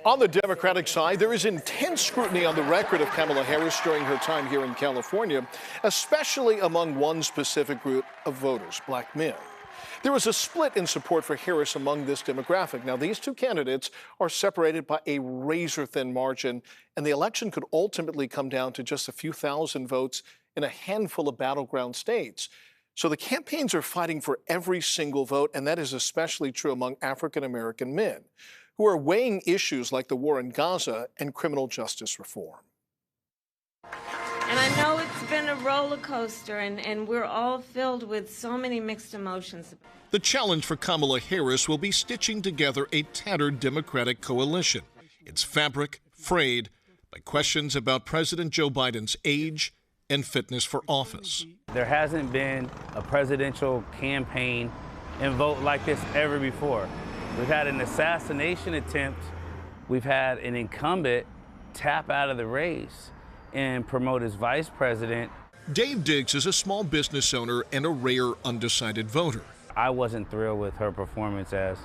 On the Democratic side, there is intense scrutiny on the record of Kamala Harris during her time here in California, especially among one specific group of voters, black men. There was a split in support for Harris among this demographic. Now, these two candidates are separated by a razor-thin margin, and the election could ultimately come down to just a few thousand votes in a handful of battleground states. So the campaigns are fighting for every single vote, and that is especially true among African-American men, who are weighing issues like the war in Gaza and criminal justice reform. And I know it's been a roller coaster, and we're all filled with so many mixed emotions. The challenge for Kamala Harris will be stitching together a tattered Democratic coalition, its fabric frayed by questions about President Joe Biden's age and fitness for office. There hasn't been a presidential campaign and vote like this ever before. We've had an assassination attempt. We've had an incumbent tap out of the race and promote as vice president. Dave Diggs is a small business owner and a rare undecided voter. I wasn't thrilled with her performance as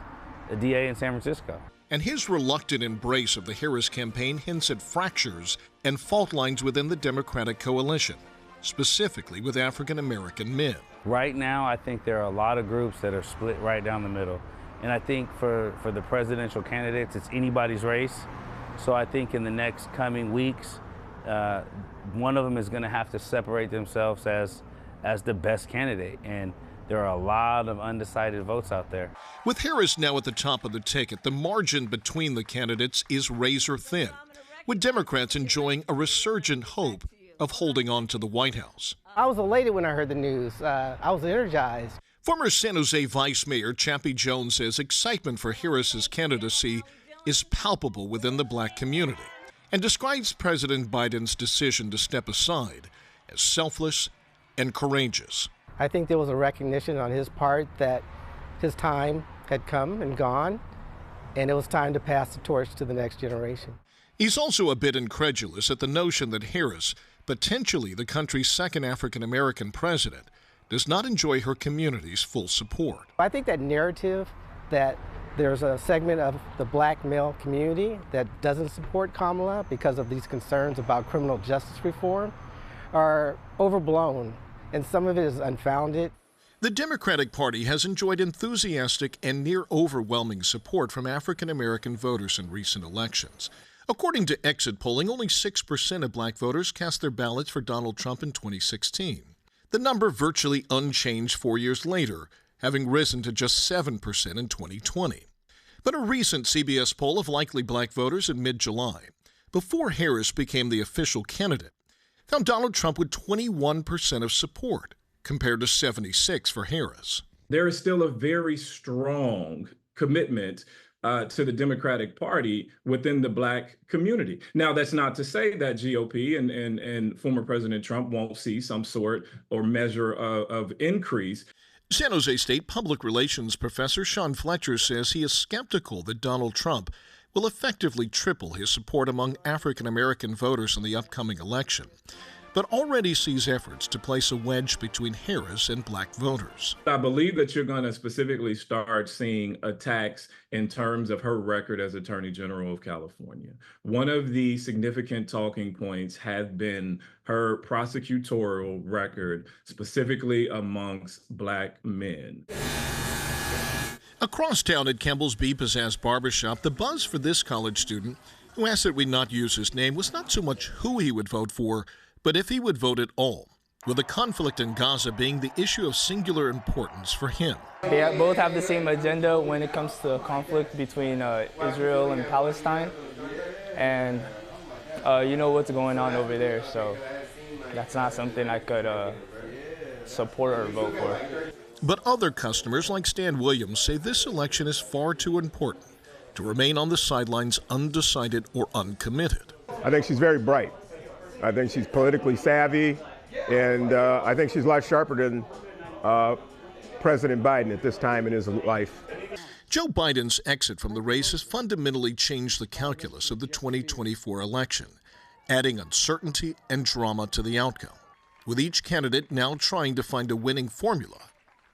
a DA in San Francisco. And his reluctant embrace of the Harris campaign hints at fractures and fault lines within the Democratic coalition, specifically with African-American men. Right now, I think there are a lot of groups that are split right down the middle. And I think for the presidential candidates, it's anybody's race. So I think in the next coming weeks, one of them is going to have to separate themselves as the best candidate. And there are a lot of undecided votes out there. With Harris now at the top of the ticket, the margin between the candidates is razor thin, with Democrats enjoying a resurgent hope of holding on to the White House. I was elated when I heard the news. I was energized. Former San Jose Vice Mayor Chappie Jones says excitement for Harris's candidacy is palpable within the black community and describes President Biden's decision to step aside as selfless and courageous. I think there was a recognition on his part that his time had come and gone, and it was time to pass the torch to the next generation. He's also a bit incredulous at the notion that Harris, potentially the country's second African-American president, does not enjoy her community's full support. I think that narrative that there's a segment of the black male community that doesn't support Kamala because of these concerns about criminal justice reform are overblown, and some of it is unfounded. The Democratic Party has enjoyed enthusiastic and near overwhelming support from African-American voters in recent elections. According to exit polling, only 6% of black voters cast their ballots for Donald Trump in 2016. The number virtually unchanged 4 years later, having risen to just 7% in 2020. But a recent CBS poll of likely black voters in mid-July, before Harris became the official candidate, found Donald Trump with 21% of support, compared to 76% for Harris. There is still a very strong commitment to the Democratic Party within the black community. Now, that's not to say that GOP and former President Trump won't see some sort or measure of increase. San Jose State public relations professor Sean Fletcher says he is skeptical that Donald Trump will effectively triple his support among African-American voters in the upcoming election, but already sees efforts to place a wedge between Harris and black voters. I believe that you're going to specifically start seeing attacks in terms of her record as Attorney General of California. One of the significant talking points has been her prosecutorial record, specifically amongst black men. Across town at Campbell's Bee Pizzazz Barbershop, the buzz for this college student, who asked that we not use his name, was not so much who he would vote for, but if he would vote at all, with the conflict in Gaza being the issue of singular importance for him. They both have the same agenda when it comes to conflict between Israel and Palestine. And you know what's going on over there, so that's not something I could support or vote for. But other customers like Stan Williams say this election is far too important to remain on the sidelines undecided or uncommitted. I think she's very bright. I think she's politically savvy, and I think she's a lot sharper than President Biden at this time in his life. Joe Biden's exit from the race has fundamentally changed the calculus of the 2024 election, adding uncertainty and drama to the outcome, with each candidate now trying to find a winning formula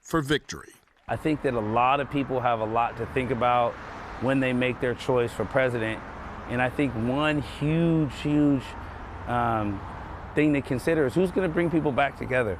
for victory. I think that a lot of people have a lot to think about when they make their choice for president, And I think one huge thing to consider is who's going to bring people back together.